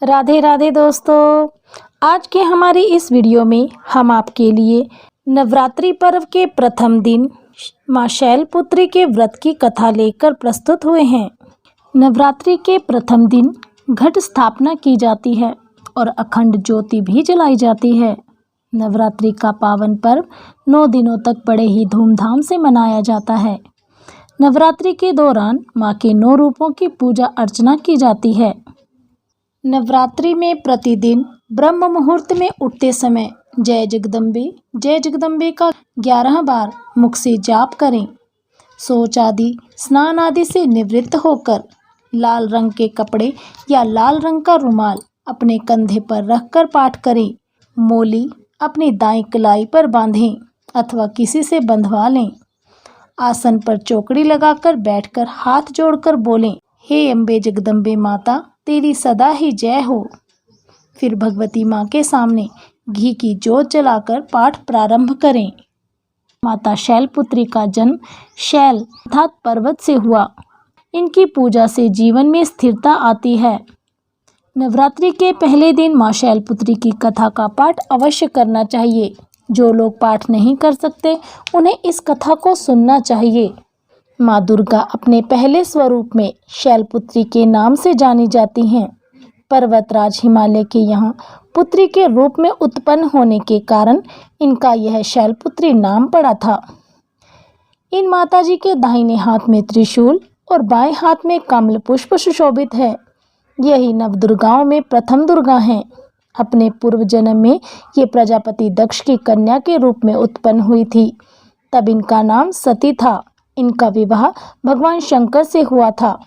राधे राधे दोस्तों। आज के हमारी इस वीडियो में हम आपके लिए नवरात्रि पर्व के प्रथम दिन मां शैलपुत्री के व्रत की कथा लेकर प्रस्तुत हुए हैं। नवरात्रि के प्रथम दिन घट स्थापना की जाती है और अखंड ज्योति भी जलाई जाती है। नवरात्रि का पावन पर्व 9 दिनों तक बड़े ही धूमधाम से मनाया जाता है। नवरात्रि के दौरान मां के 9 रूपों की पूजा अर्चना की जाती है। नवरात्रि में प्रतिदिन ब्रह्म मुहूर्त में उठते समय जय जगदम्बे का 11 बार मुख से जाप करें। शौच आदि स्नान आदि से निवृत्त होकर लाल रंग के कपड़े या लाल रंग का रुमाल अपने कंधे पर रखकर पाठ करें। मोली अपनी दाईं कलाई पर बांधें अथवा किसी से बंधवा लें। आसन पर चौकड़ी लगाकर बैठकर हाथ जोड़कर बोलें, हे अम्बे जगदम्बे माता तेरी सदा ही जय हो। फिर भगवती माँ के सामने घी की जोत जलाकर पाठ प्रारंभ करें। माता शैलपुत्री का जन्म शैल अर्थात पर्वत से हुआ। इनकी पूजा से जीवन में स्थिरता आती है। नवरात्रि के पहले दिन माँ शैलपुत्री की कथा का पाठ अवश्य करना चाहिए। जो लोग पाठ नहीं कर सकते उन्हें इस कथा को सुनना चाहिए। माँ दुर्गा अपने पहले स्वरूप में शैलपुत्री के नाम से जानी जाती हैं। पर्वतराज हिमालय के यहाँ पुत्री के रूप में उत्पन्न होने के कारण इनका यह शैलपुत्री नाम पड़ा था। इन माताजी के दाहिने हाथ में त्रिशूल और बाएं हाथ में कमल पुष्प सुशोभित है। यही नवदुर्गाओं में प्रथम दुर्गा हैं। अपने पूर्व जन्म में ये प्रजापति दक्ष की कन्या के रूप में उत्पन्न हुई थी। तब इनका नाम सती था। इनका विवाह भगवान शंकर से हुआ था।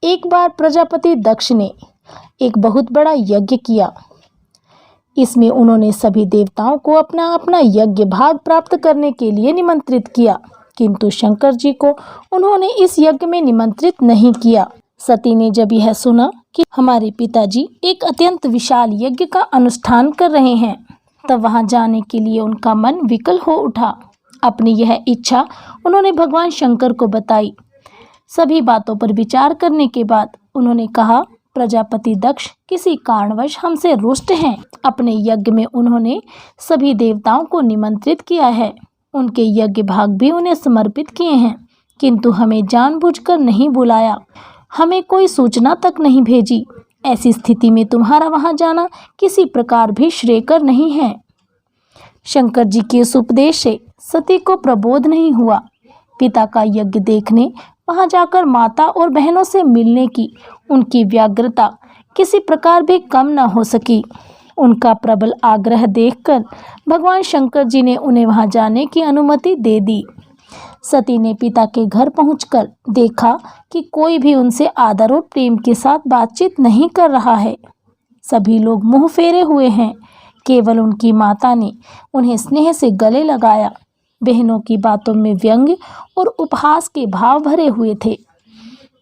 एक बार प्रजापति दक्ष ने एक बहुत बड़ा यज्ञ किया। इसमें उन्होंने सभी देवताओं को अपना अपना यज्ञ भाग प्राप्त करने के लिए निमंत्रित किया, किंतु शंकर जी को उन्होंने इस यज्ञ में निमंत्रित नहीं किया। सती ने जब यह सुना कि हमारे पिताजी एक अत्यंत विशाल यज्ञ का अनुष्ठान कर रहे हैं, तब वहां जाने के लिए उनका मन विकल हो उठा। अपनी यह इच्छा उन्होंने भगवान शंकर को बताई। सभी बातों पर विचार करने के बाद उन्होंने कहा, प्रजापति दक्ष किसी कारणवश हमसे रुष्ट हैं। अपने यज्ञ में उन्होंने सभी देवताओं को निमंत्रित किया है। उनके यज्ञ भाग भी उन्हें समर्पित किए हैं, किंतु हमें जानबूझकर नहीं बुलाया, हमें कोई सूचना तक नहीं भेजी। ऐसी स्थिति में तुम्हारा वहां जाना किसी प्रकार भी श्रेयकर नहीं है। शंकर जी के इस उपदेश से सती को प्रबोध नहीं हुआ। पिता का यज्ञ देखने वहां जाकर माता और बहनों से मिलने की उनकी व्यग्रता किसी प्रकार भी कम न हो सकी। उनका प्रबल आग्रह देखकर भगवान शंकर जी ने उन्हें वहां जाने की अनुमति दे दी। सती ने पिता के घर पहुंचकर देखा कि कोई भी उनसे आदर और प्रेम के साथ बातचीत नहीं कर रहा है। सभी लोग मुंह फेरे हुए हैं। केवल उनकी माता ने उन्हें स्नेह से गले लगाया। बहनों की बातों में व्यंग्य और उपहास के भाव भरे हुए थे।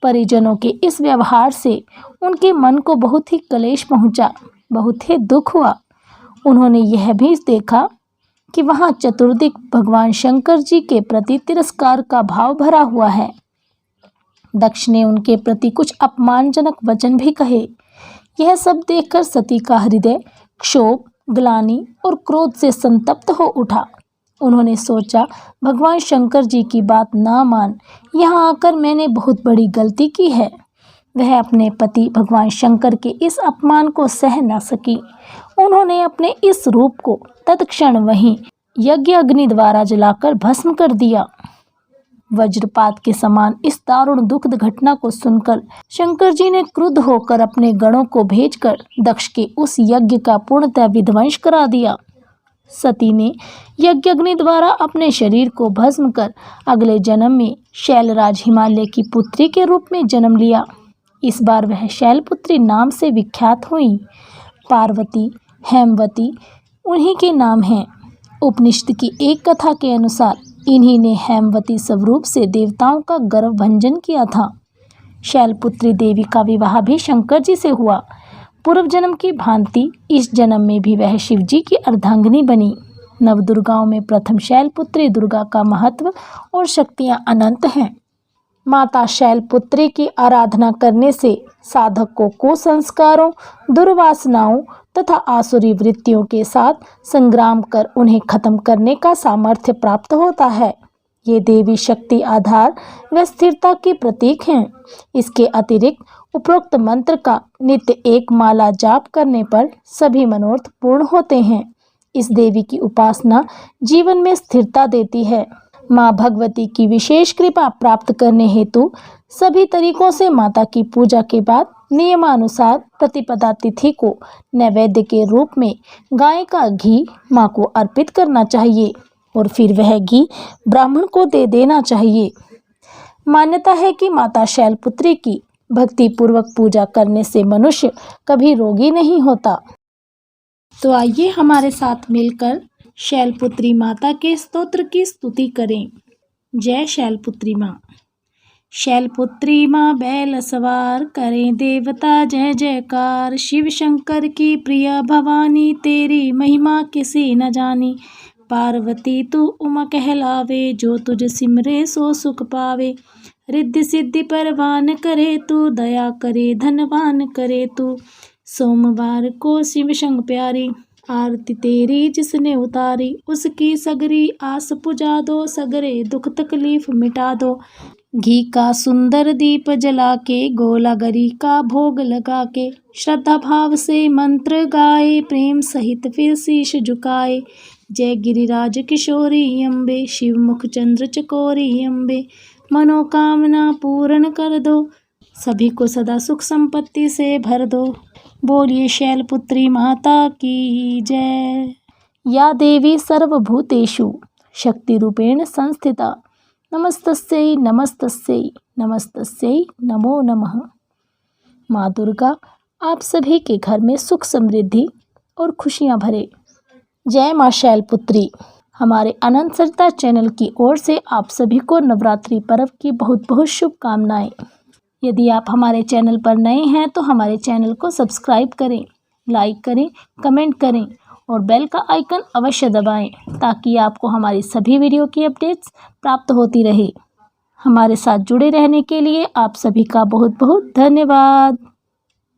परिजनों के इस व्यवहार से उनके मन को बहुत ही क्लेश पहुंचा, बहुत ही दुख हुआ। उन्होंने यह भी देखा कि वहां चतुर्दिक भगवान शंकर जी के प्रति तिरस्कार का भाव भरा हुआ है। दक्ष ने उनके प्रति कुछ अपमानजनक वचन भी कहे। यह सब देखकर सती का हृदय क्षोभ, ग्लानि और क्रोध से संतप्त हो उठा। उन्होंने सोचा, भगवान शंकर जी की बात ना मान यहाँ आकर मैंने बहुत बड़ी गलती की है। वह अपने पति भगवान शंकर के इस अपमान को सह न सकी। उन्होंने अपने इस रूप को तत्क्षण वहीं यज्ञ अग्नि द्वारा जलाकर भस्म कर दिया। वज्रपात के समान इस दारुण दुखद घटना को सुनकर शंकर जी ने क्रुद्ध होकर अपने गणों को भेजकर दक्ष के उस यज्ञ का पूर्णतः विध्वंस करा दिया। सती ने यज्ञ अग्नि द्वारा अपने शरीर को भस्म कर अगले जन्म में शैलराज हिमालय की पुत्री के रूप में जन्म लिया। इस बार वह शैलपुत्री नाम से विख्यात हुई। पार्वती, हेमवती उन्हीं के नाम हैं। उपनिषद की एक कथा के अनुसार इन्हीं ने हेमवती स्वरूप से देवताओं का गर्व भंजन किया था। शैलपुत्री देवी का विवाह भी शंकर जी से हुआ। पूर्व जन्म की भांति इस जन्म में भी वह शिव जी की अर्धांगिनी बनी। नवदुर्गाओं में प्रथम शैलपुत्री दुर्गा का महत्व और शक्तियां अनंत हैं। माता शैलपुत्री की आराधना करने से साधक को कुसंस्कारों, दुर्वासनाओं तथा आसुरी वृत्तियों के साथ संग्राम कर उन्हें खत्म करने का सामर्थ्य प्राप्त होता है। ये देवी शक्ति आधार व स्थिरता के प्रतीक हैं। इसके अतिरिक्त उपरोक्त मंत्र का नित्य एक माला जाप करने पर सभी मनोरथ पूर्ण होते हैं। इस देवी की उपासना जीवन में स्थिरता देती है। माँ भगवती की विशेष कृपा प्राप्त करने हेतु सभी तरीकों से माता की पूजा के बाद नियमानुसार प्रतिपदा तिथि को नैवेद्य के रूप में गाय का घी माँ को अर्पित करना चाहिए और फिर वह घी ब्राह्मण को दे देना चाहिए। मान्यता है कि माता शैलपुत्री की भक्ति पूर्वक पूजा करने से मनुष्य कभी रोगी नहीं होता। तो आइए हमारे साथ मिलकर शैलपुत्री माता के स्तोत्र की स्तुति करें। जय शैलपुत्री माँ। शैलपुत्री माँ बैल सवार, करें देवता जय जयकार। शिव शंकर की प्रिय भवानी, तेरी महिमा किसी न जानी। पार्वती तू उमा कहलावे, जो तुझ सिमरे सो सुख पावे। रिद्धि सिद्धि परवान करे तू, दया करे धनवान करे तू। सोमवार को शिव शंग प्यारी, आरती तेरी जिसने उतारी। उसकी सगरी आस पुजा दो, सगरे दुख तकलीफ मिटा दो। घी का सुंदर दीप जला के, गोला गरी का भोग लगा के। श्रद्धा भाव से मंत्र गाए, प्रेम सहित फिर शीश झुकाए। जय गिरिराज किशोरी अम्बे, शिव मुख चंद्र चकोरी अम्बे। मनोकामना पूर्ण कर दो, सभी को सदा सुख संपत्ति से भर दो। बोलिए शैलपुत्री माता की जय। या देवी सर्वभूतेषु शक्ति रूपेण संस्थिता, नमस्तस्यै नमस्तस्यै नमस्तस्यै नमो नमः। माँ दुर्गा आप सभी के घर में सुख समृद्धि और खुशियाँ भरे। जय माँ शैलपुत्री। हमारे अनंत सरिता चैनल की ओर से आप सभी को नवरात्रि पर्व की बहुत बहुत शुभकामनाएं। यदि आप हमारे चैनल पर नए हैं तो हमारे चैनल को सब्सक्राइब करें, लाइक करें, कमेंट करें और बेल का आइकन अवश्य दबाएं ताकि आपको हमारी सभी वीडियो की अपडेट्स प्राप्त होती रहे। हमारे साथ जुड़े रहने के लिए आप सभी का बहुत बहुत धन्यवाद।